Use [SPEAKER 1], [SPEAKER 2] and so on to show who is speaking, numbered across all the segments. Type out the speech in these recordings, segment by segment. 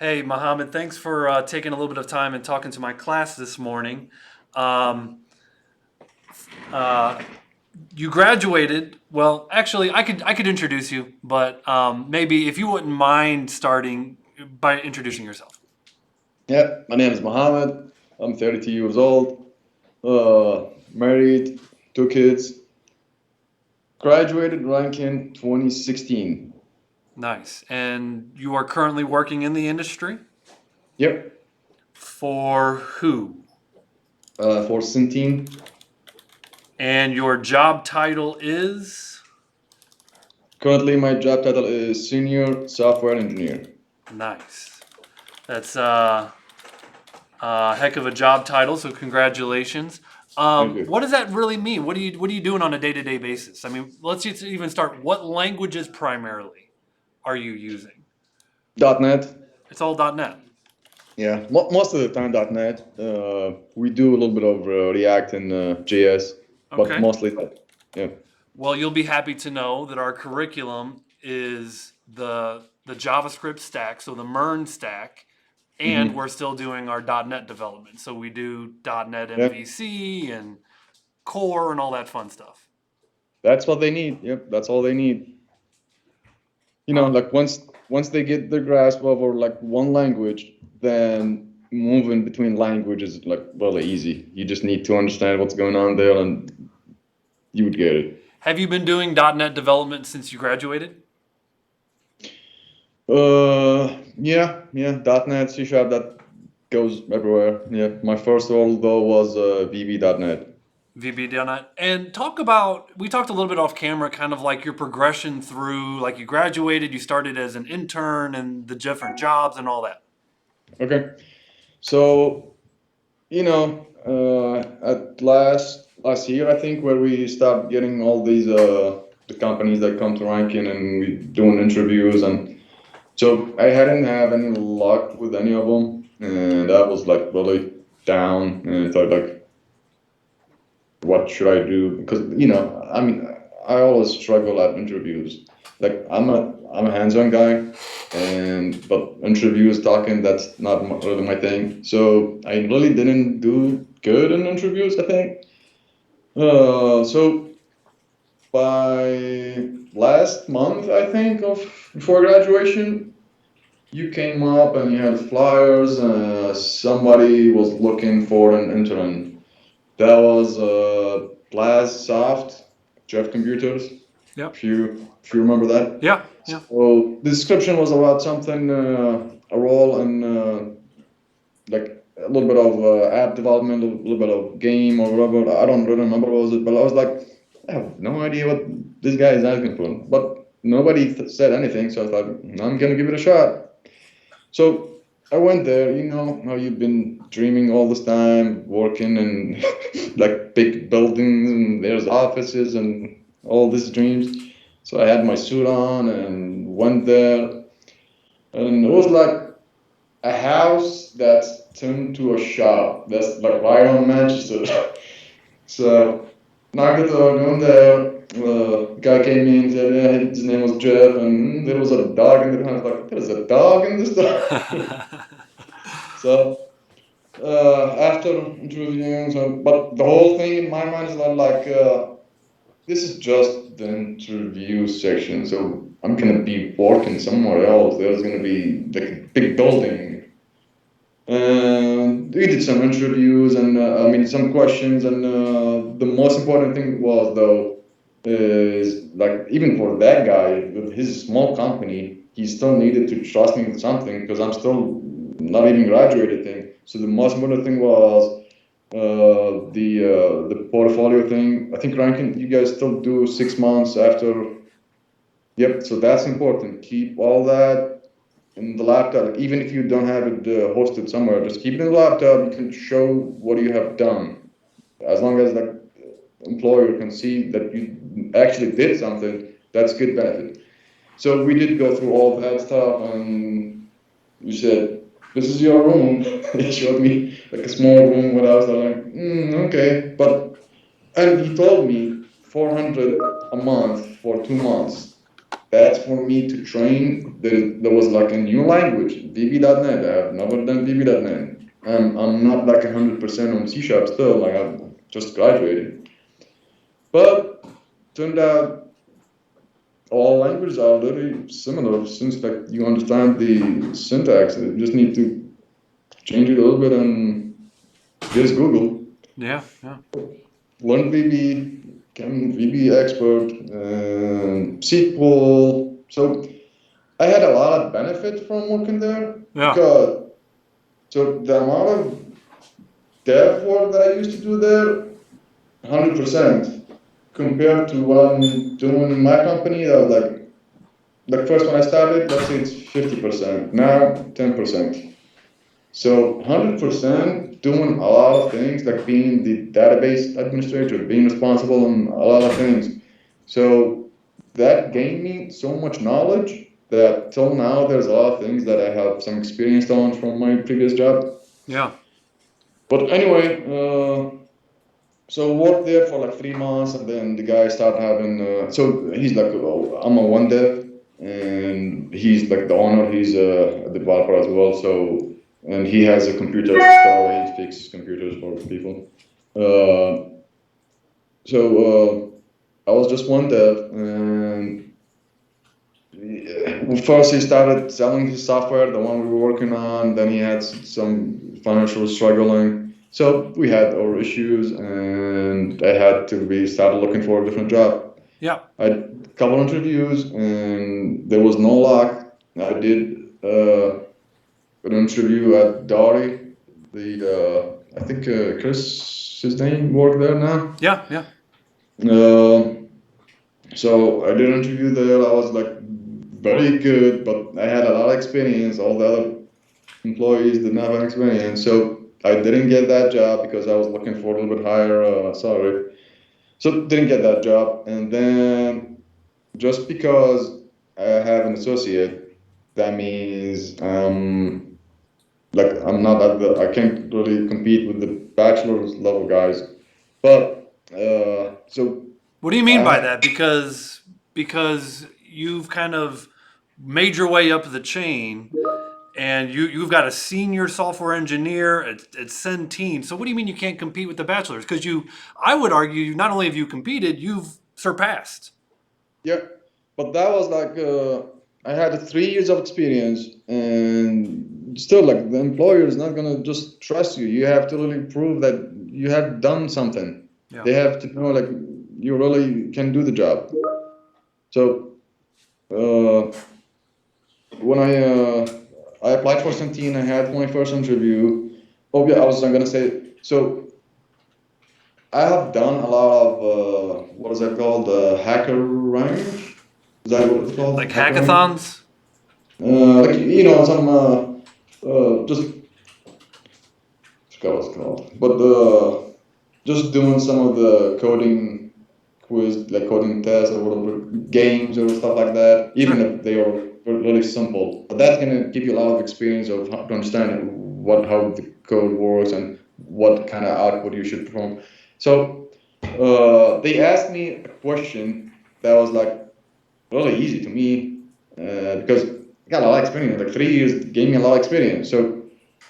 [SPEAKER 1] Hey, Mohammed, thanks for taking a little bit of time and talking to my class this morning. Um, uh, you graduated. Well, actually, I could introduce you, but maybe if you wouldn't mind starting by introducing yourself.
[SPEAKER 2] Yeah, my name is Mohammed. I'm 32 years old, married, two kids, graduated Ranken 2016.
[SPEAKER 1] Nice. And you are currently working in the industry
[SPEAKER 2] Yep,
[SPEAKER 1] for who?
[SPEAKER 2] for Centene.
[SPEAKER 1] And your job title is?
[SPEAKER 2] Currently, my job title is Senior Software Engineer.
[SPEAKER 1] Nice. That's a heck of a job title, so congratulations.
[SPEAKER 2] Thank you.
[SPEAKER 1] What does that really mean? What are you doing on a day to day basis? I mean, let's just even start. What languages primarily are you using?
[SPEAKER 2] .NET.
[SPEAKER 1] It's all .NET.
[SPEAKER 2] Yeah, most of the time .NET. We do a little bit of React and JS, but
[SPEAKER 1] Okay.
[SPEAKER 2] mostly that. Yeah.
[SPEAKER 1] Well, you'll be happy to know that our curriculum is the JavaScript stack, so the MERN stack, and
[SPEAKER 2] hmm
[SPEAKER 1] we're still doing our .NET development. So we do .NET
[SPEAKER 2] Yeah,
[SPEAKER 1] MVC and Core and all that fun stuff.
[SPEAKER 2] that's what they need. Yep, that's all they need.
[SPEAKER 1] Uh,
[SPEAKER 2] Like once they get the grasp of or like one language, then moving between languages is like really easy. You just need to understand what's going on there, and you would get it.
[SPEAKER 1] have you been doing .NET development since you graduated?
[SPEAKER 2] Yeah, .NET, C Sharp, that goes everywhere. Yeah, my first role though was VB.NET.
[SPEAKER 1] VB.NET. And talk about, we talked a little bit off camera, kind of like your progression through, like you graduated, you started as an intern and the different jobs and all that.
[SPEAKER 2] Okay, so at last year I think where we start getting all these the companies that come to Rankin and we doing interviews and so I hadn't have any luck with any of them, and I was like really down, and I thought like, what should I do? Because I mean, I always struggle at interviews. Like I'm a hands-on guy, and but interviews talking that's not really my thing. So I really didn't do good in interviews, I think. So by last month, I think of before graduation, you came up and you had flyers. Somebody was looking for an intern. That was Blast Jeff Computers.
[SPEAKER 1] Yep.
[SPEAKER 2] If you remember that.
[SPEAKER 1] Yeah. Yeah.
[SPEAKER 2] So the description was about something, a role in like a little bit of app development, a little bit of game or whatever. I don't really remember what was it, but I was like, I have no idea what this guy is asking for. But nobody said anything, so I thought I'm gonna give it a shot. So I went there. You know how you've been dreaming all this time, working in like big buildings and there's offices and all these dreams. So I had my suit on and went there, and it was like a house that's turned to a shop. That's like right on Manchester. So knocked at the door, going there. Guy came in, said, yeah, his name was Jeff, and there was a dog in the house. Like, there's a dog in this dog. So after interviewing, but the whole thing in my mind is that like this is just the interview section. So I'm gonna be working somewhere else. There's gonna be like a big building. And we did some interviews and I mean some questions. And the most important thing was though is like even for that guy with his small company, he still needed to trust me with something because I'm still not even graduated thing. So the most important thing was the portfolio thing. I think Rankin, you guys still do 6 months after. Yep. So that's important. Keep all that in the laptop. Like, even if you don't have it hosted somewhere, just keep it in the laptop. You can show what you have done. As long as the employer can see that you actually did something, that's good benefit. So we did go through all that stuff, and we said, "This is your room." He showed me like a small room. What else? I'm like, okay, and he told me 400 a month for 2 months. that's for me to train. There was like a new language, VB.NET. I've never done VB.NET. I'm not like 100% on C Sharp still, like I've just graduated. But turned out all languages are very similar since like you understand the syntax. You just need to change it a little bit and just Google.
[SPEAKER 1] Yeah.
[SPEAKER 2] Learn VB, become VB expert, SQL. So I had a lot of benefit from working there
[SPEAKER 1] Yeah.
[SPEAKER 2] because so the amount of dev work that I used to do there, 100% compared to what I'm doing in my company. That was like first when I started, let's say it's 50%, now 10%. So 100% doing a lot of things, like being the database administrator, being responsible on a lot of things. So that gained me so much knowledge that till now there's a lot of things that I have some experience on from my previous job.
[SPEAKER 1] Yeah.
[SPEAKER 2] But anyway, so worked there for like 3 months, and then the guy started having. So he's like, oh, I'm a one dev, and he's like the owner. He's a developer as well. So and he has a computer store where he fixes computers for people. So I was just one dev, and first he started selling his software, the one we were working on. Then he had some financial struggling. So we had our issues, and I had to be started looking for a different job.
[SPEAKER 1] Yeah.
[SPEAKER 2] I had a couple interviews, and there was no luck. I did an interview at Dari. I think Chris, his name, worked there now.
[SPEAKER 1] Yeah.
[SPEAKER 2] So I did an interview there. I was like very good, but I had a lot of experience. All the other employees did not have experience, so I didn't get that job because I was looking for a little bit higher salary. So didn't get that job, and then just because I have an associate, that means like I'm not at the I can't really compete with the bachelor's level guys. But so
[SPEAKER 1] What do you mean by
[SPEAKER 2] I
[SPEAKER 1] that? Because you've kind of made your way up the chain, and you've got a senior software engineer at Centene. So what do you mean you can't compete with the bachelors? Because I would argue, not only have you competed, you've surpassed.
[SPEAKER 2] yeah, but that was like I had 3 years of experience, and still like the employer is not gonna just trust you. You have to really prove that you have done something.
[SPEAKER 1] Yeah.
[SPEAKER 2] They have to know like you really can do the job. So when I applied for Centene, I had my first interview. Oh yeah, I was gonna say so. I have done a lot of what is that called? Hacker rank? Is that what it's called?
[SPEAKER 1] Like
[SPEAKER 2] Hacker rank?
[SPEAKER 1] hackathons?
[SPEAKER 2] Like some just I forgot what it's called, but just doing some of the coding quiz, like coding tests or whatever, games or stuff like that. Even
[SPEAKER 1] Sure.
[SPEAKER 2] if they are really simple, but that's gonna give you a lot of experience of how to understand how the code works and what kind of output you should perform. So they asked me a question that was like really easy to me because I got a lot of experience. Like 3 years gave me a lot of experience. So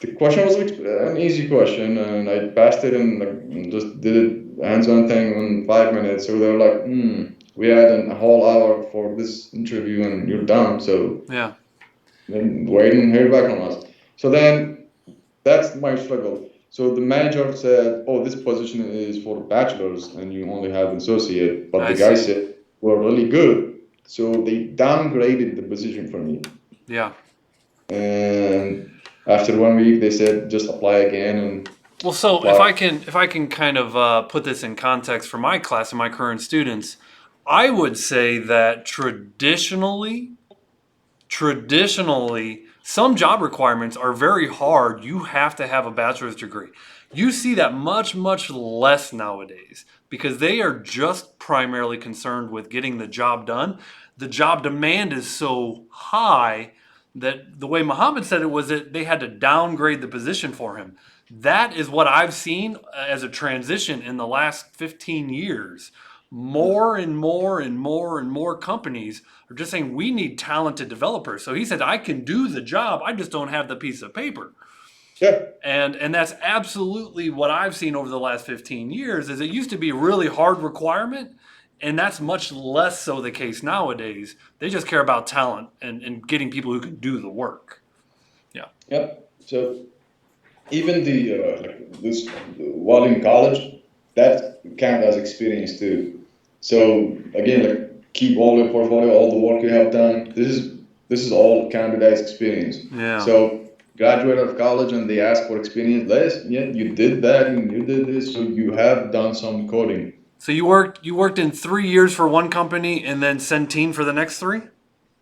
[SPEAKER 2] the question was an easy question, and I passed it and like just did it hands-on thing in 5 minutes. So they were like, we had a whole hour for this interview, and you're done. So
[SPEAKER 1] Yeah.
[SPEAKER 2] then wait and hear back from us. So then that's my struggle. So the manager said, "Oh, this position is for bachelors, and you only have an associate." But
[SPEAKER 1] I
[SPEAKER 2] the guy
[SPEAKER 1] see.
[SPEAKER 2] said, "We're really good," so they downgraded the position for me.
[SPEAKER 1] Yeah.
[SPEAKER 2] And after 1 week, they said, "Just apply again." And
[SPEAKER 1] Well, so
[SPEAKER 2] apply.
[SPEAKER 1] if I can kind of put this in context for my class and my current students, I would say that traditionally, some job requirements are very hard. You have to have a bachelor's degree. You see that much less nowadays because they are just primarily concerned with getting the job done. The job demand is so high that the way Mohammed said it was that they had to downgrade the position for him. That is what I've seen as a transition in the last 15 years. more and more and more and more companies are just saying we need talented developers. So he said, I can do the job, I just don't have the piece of paper.
[SPEAKER 2] Yeah.
[SPEAKER 1] And that's absolutely what I've seen over the last 15 years. Is it used to be a really hard requirement, and that's much less so the case nowadays. They just care about talent and getting people who can do the work. Yeah.
[SPEAKER 2] Yep. So even this while in college, that count as experience too. So again, like keep all your portfolio, all the work you have done. This is all counted as experience.
[SPEAKER 1] Yeah.
[SPEAKER 2] So graduate of college and they ask for experience. Yeah, you did that and you did this, so you have done some coding.
[SPEAKER 1] So you worked in 3 years for one company and then Centene for the next three?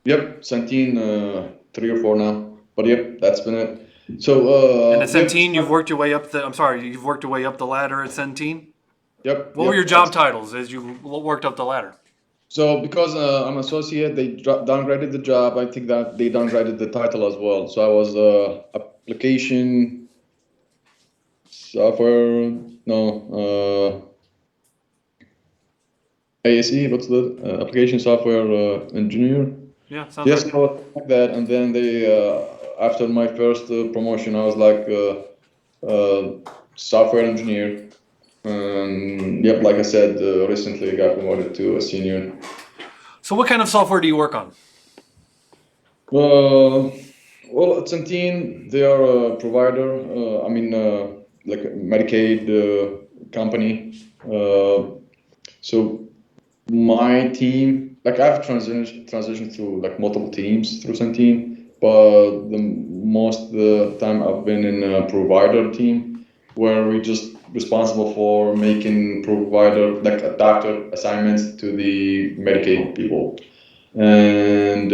[SPEAKER 2] Yep, Centene, 3 or 4 now. But yep, that's been it. So
[SPEAKER 1] And at
[SPEAKER 2] yep,
[SPEAKER 1] Centene, you've worked your way up you've worked your way up the ladder at Centene?
[SPEAKER 2] yep.
[SPEAKER 1] What were your job titles as you worked up the ladder?
[SPEAKER 2] So because I'm associate, they downgraded the job. I think that they downgraded the title as well. So I was application software, no, ASE. What's the application software engineer?
[SPEAKER 1] Yeah, sounds
[SPEAKER 2] Yes,
[SPEAKER 1] right.
[SPEAKER 2] I was like that. And then they after my first promotion, I was like software engineer. Yep, like I said, recently I got promoted to a senior.
[SPEAKER 1] So what kind of software do you work on?
[SPEAKER 2] Well, at Centene, they are a provider. Like a Medicaid company. So my team, like I've transitioned through like multiple teams through Centene, but the most of the time I've been in a provider team where we just responsible for making provider like a doctor assignments to the Medicaid people, and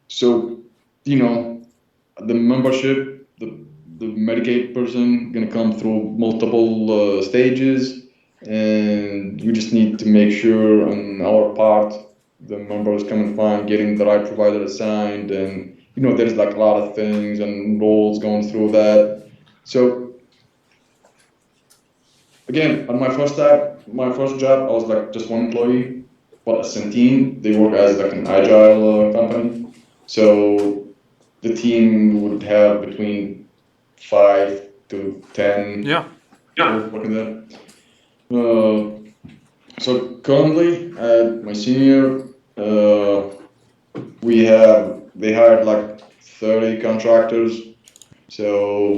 [SPEAKER 2] so the membership, the Medicaid person gonna come through multiple stages, and we just need to make sure on our part the members coming fine, getting the right provider assigned, and there's like a lot of things and roles going through that. So again, on my first job, I was like just one employee, but at Centene, they work as like an agile company. So the team would have between 5 to 10
[SPEAKER 1] Yeah.
[SPEAKER 2] people working there. So currently at my senior, they hired like 30 contractors. So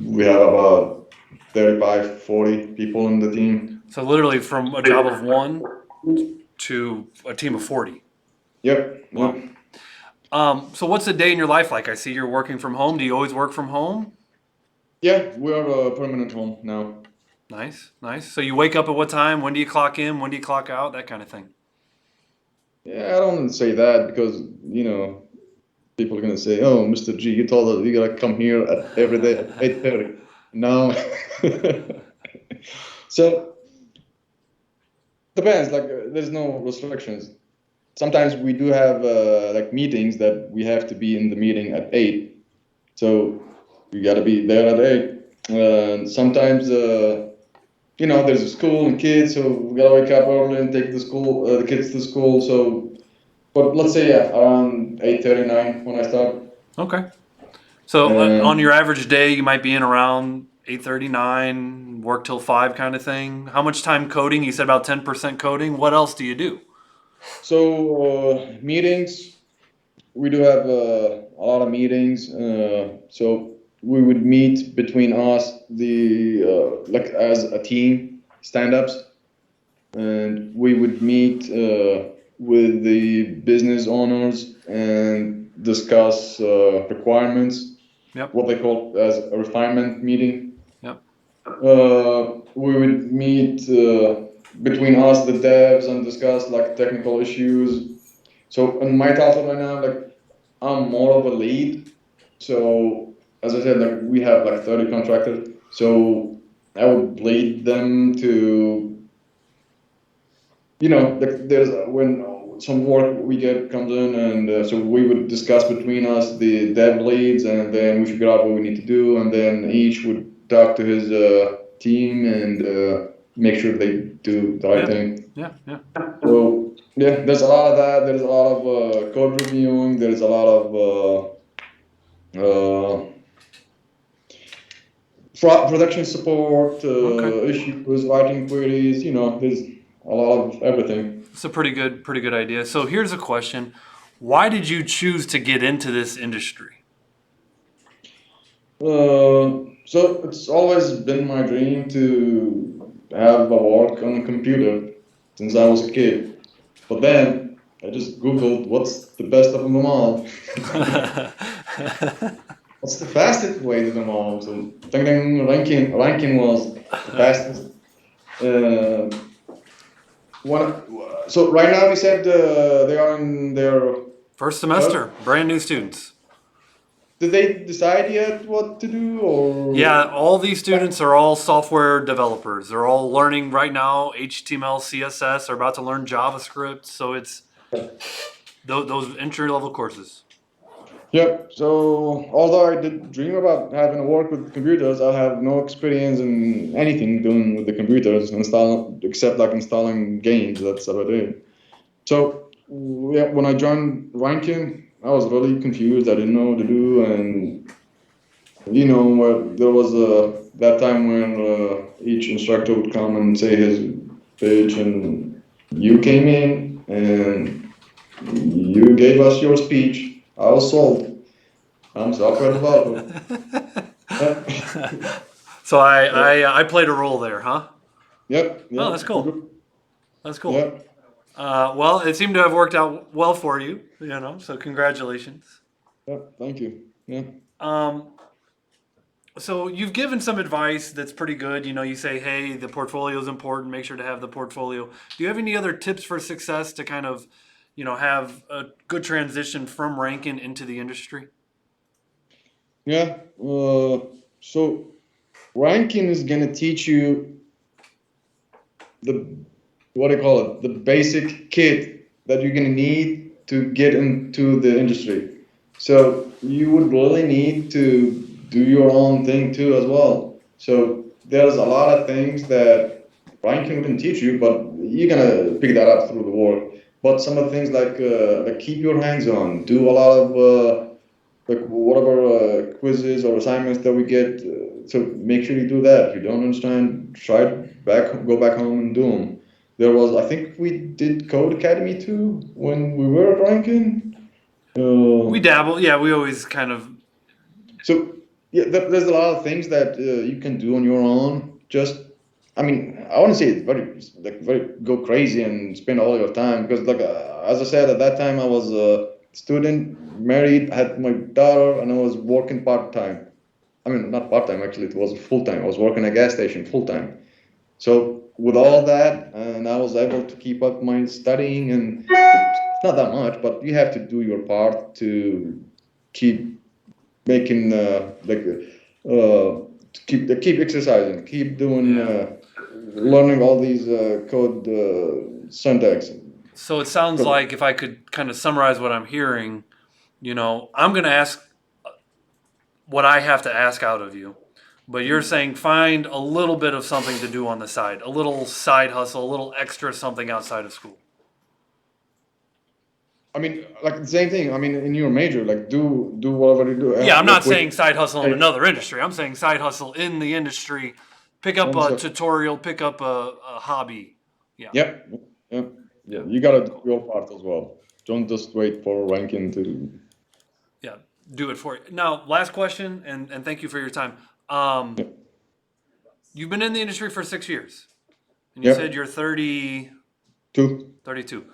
[SPEAKER 2] we have about 35, 40 people in the team.
[SPEAKER 1] So literally from a job of one to a team of 40.
[SPEAKER 2] Yep.
[SPEAKER 1] Wow. So what's a day in your life like? I see you're working from home. Do you always work from home?
[SPEAKER 2] Yeah, we are a permanent home now.
[SPEAKER 1] Nice, nice. So you wake up at what time? When do you clock in? When do you clock out? That kind of thing.
[SPEAKER 2] Yeah, I don't say that because, people are gonna say, "Oh, Mr. G, you told us you gotta come here every day at 8:30." No. So depends. Like, there's no restrictions. Sometimes we do have like meetings that we have to be in the meeting at 8. So we gotta be there at 8. Sometimes, there's a school and kids, so we gotta wake up early and take the kids to school. So, but let's say around 8:39 when I start.
[SPEAKER 1] Okay. So on your average day, you might be in around 8:39, work till 5 kind of thing. How much time coding? You said about 10% coding. What else do you do?
[SPEAKER 2] So meetings, we do have a lot of meetings. So we would meet between us, like as a team, stand-ups, and we would meet with the business owners and discuss requirements.
[SPEAKER 1] Yep.
[SPEAKER 2] What they call as a refinement meeting.
[SPEAKER 1] Yep.
[SPEAKER 2] We would meet between us, the devs, and discuss like technical issues. So in my title right now, like I'm more of a lead. So as I said, like we have like 30 contractors. So I would lead them to, like there's when some work we get comes in, and so we would discuss between us the dev leads, and then we figure out what we need to do, and then each would talk to his team and make sure they do the right thing.
[SPEAKER 1] Yeah.
[SPEAKER 2] So yeah, there's a lot of that. There's a lot of code reviewing. There's a lot of production support,
[SPEAKER 1] Okay.
[SPEAKER 2] issues, writing queries. There's a lot of everything.
[SPEAKER 1] It's a pretty good idea. So here's a question. Why did you choose to get into this industry?
[SPEAKER 2] So it's always been my dream to have a work on a computer since I was a kid. But then I just Googled what's the best of them all. What's the fastest way to them all? So ding, ding, Ranken was the fastest. Uh, so right now we said they are in their
[SPEAKER 1] First semester, brand new students.
[SPEAKER 2] Did they decide yet what to do or?
[SPEAKER 1] Yeah, all these students are all software developers. They're all learning right now HTML, CSS. They're about to learn JavaScript. So it's those entry level courses.
[SPEAKER 2] Yep. So although I did dream about having to work with computers, I have no experience in anything doing with the computers, except like installing games. That's about it. So yeah, when I joined Rankin, I was really confused. I didn't know what to do, and there was that time when each instructor would come and say his pitch, and you came in and you gave us your speech. I was sold. I'm software developer.
[SPEAKER 1] So I played a role there, huh?
[SPEAKER 2] Yep.
[SPEAKER 1] Oh, that's cool. That's cool.
[SPEAKER 2] Yep.
[SPEAKER 1] Well, it seemed to have worked out well for you, so congratulations.
[SPEAKER 2] Yep. Thank you. Yeah.
[SPEAKER 1] So you've given some advice that's pretty good. You say, hey, the portfolio is important. Make sure to have the portfolio. Do you have any other tips for success to kind of, have a good transition from Rankin into the industry?
[SPEAKER 2] Yeah. So Ranking is gonna teach you the what do you call it? The basic kit that you're gonna need to get into the industry. So you would really need to do your own thing too as well. So there's a lot of things that Ranking can teach you, but you're gonna pick that up through the work. But some of the things like keep your hands on, do a lot of like whatever quizzes or assignments that we get. So make sure you do that. If you don't understand, go back home and do them. I think we did Code Academy too when we were at Rankin.
[SPEAKER 1] We dabble. Yeah, we always kind of.
[SPEAKER 2] So yeah, there's a lot of things that you can do on your own. I want to say it's very go crazy and spend all your time because as I said at that time I was a student, married, had my daughter, and I was working part time. I mean, not part time actually; it was full time. I was working at a gas station full time. So with all that, and I was able to keep up my studying, and it's not that much, but you have to do your part to keep making keep exercising, keep doing learning all these code syntax.
[SPEAKER 1] So it sounds like if I could kind of summarize what I'm hearing, I'm going to ask what I have to ask out of you. But you're saying find a little bit of something to do on the side, a little side hustle, a little extra something outside of school.
[SPEAKER 2] I mean, like the same thing. I mean, in your major, like do whatever you do.
[SPEAKER 1] Yeah, I'm not saying side hustle in another industry. I'm saying side hustle in the industry. Pick up a tutorial, pick up a hobby. Yeah.
[SPEAKER 2] Yep. Yeah. You gotta do your part as well. Don't just wait for Ranking to.
[SPEAKER 1] Yeah, do it for you. Now, last question, and thank you for your time. You've been in the industry for 6 years, and you said you're 32. 32.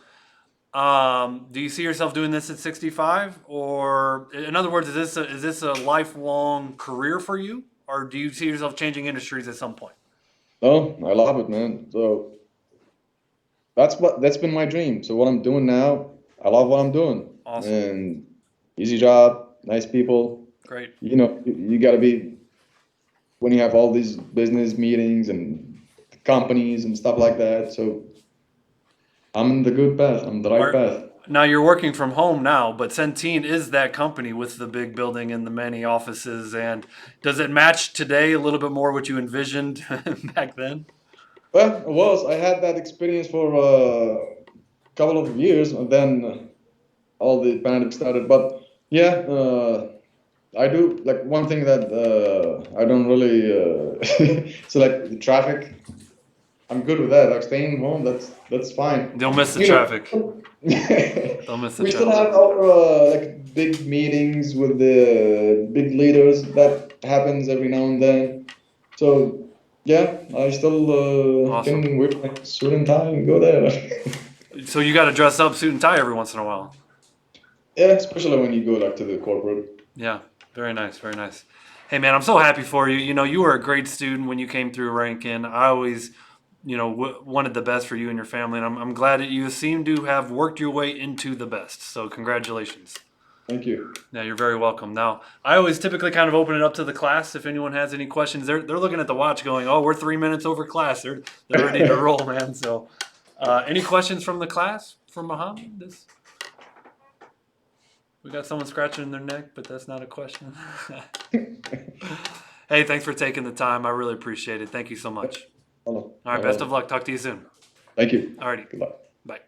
[SPEAKER 1] Do you see yourself doing this at 65, or in other words, is this a lifelong career for you, or do you see yourself changing industries at some point?
[SPEAKER 2] No, I love it, man. So that's been my dream. So what I'm doing now, I love what I'm doing.
[SPEAKER 1] Awesome.
[SPEAKER 2] And easy job, nice people.
[SPEAKER 1] Great.
[SPEAKER 2] You got to be when you have all these business meetings and companies and stuff like that. So I'm in the good path. I'm the right path.
[SPEAKER 1] Now you're working from home now, but Centene is that company with the big building and the many offices. And does it match today a little bit more what you envisioned back then?
[SPEAKER 2] Well, it was. I had that experience for a couple of years, and then all the panic started. But yeah, I do like one thing that I don't really so like the traffic. I'm good with that. Like staying home, that's fine.
[SPEAKER 1] You'll miss the
[SPEAKER 2] You
[SPEAKER 1] traffic.
[SPEAKER 2] know,
[SPEAKER 1] Don't miss the
[SPEAKER 2] we still
[SPEAKER 1] traffic.
[SPEAKER 2] have our like big meetings with the big leaders. That happens every now and then. So yeah, I still
[SPEAKER 1] Awesome.
[SPEAKER 2] can wear my suit and tie and go there.
[SPEAKER 1] So you got to dress up, suit and tie every once in a while.
[SPEAKER 2] Yeah, especially when you go like to the corporate.
[SPEAKER 1] Yeah, very nice, very nice. Hey man, I'm so happy for you. You know, you were a great student when you came through Ranken. I always, wanted the best for you and your family, and I'm glad that you seem to have worked your way into the best. So congratulations.
[SPEAKER 2] Thank you.
[SPEAKER 1] Yeah, you're very welcome. Now, I always typically kind of open it up to the class if anyone has any questions. They're looking at the watch, going, "Oh, we're 3 minutes over class. They're ready to roll, man." So, any questions from the class for Mohamed? We got someone scratching their neck, but that's not a question. Hey, thanks for taking the time. I really appreciate it. Thank you so much.
[SPEAKER 2] Hello.
[SPEAKER 1] All right, best of luck. Talk to you soon.
[SPEAKER 2] Thank you.
[SPEAKER 1] Alrighty,
[SPEAKER 2] Goodbye.
[SPEAKER 1] bye.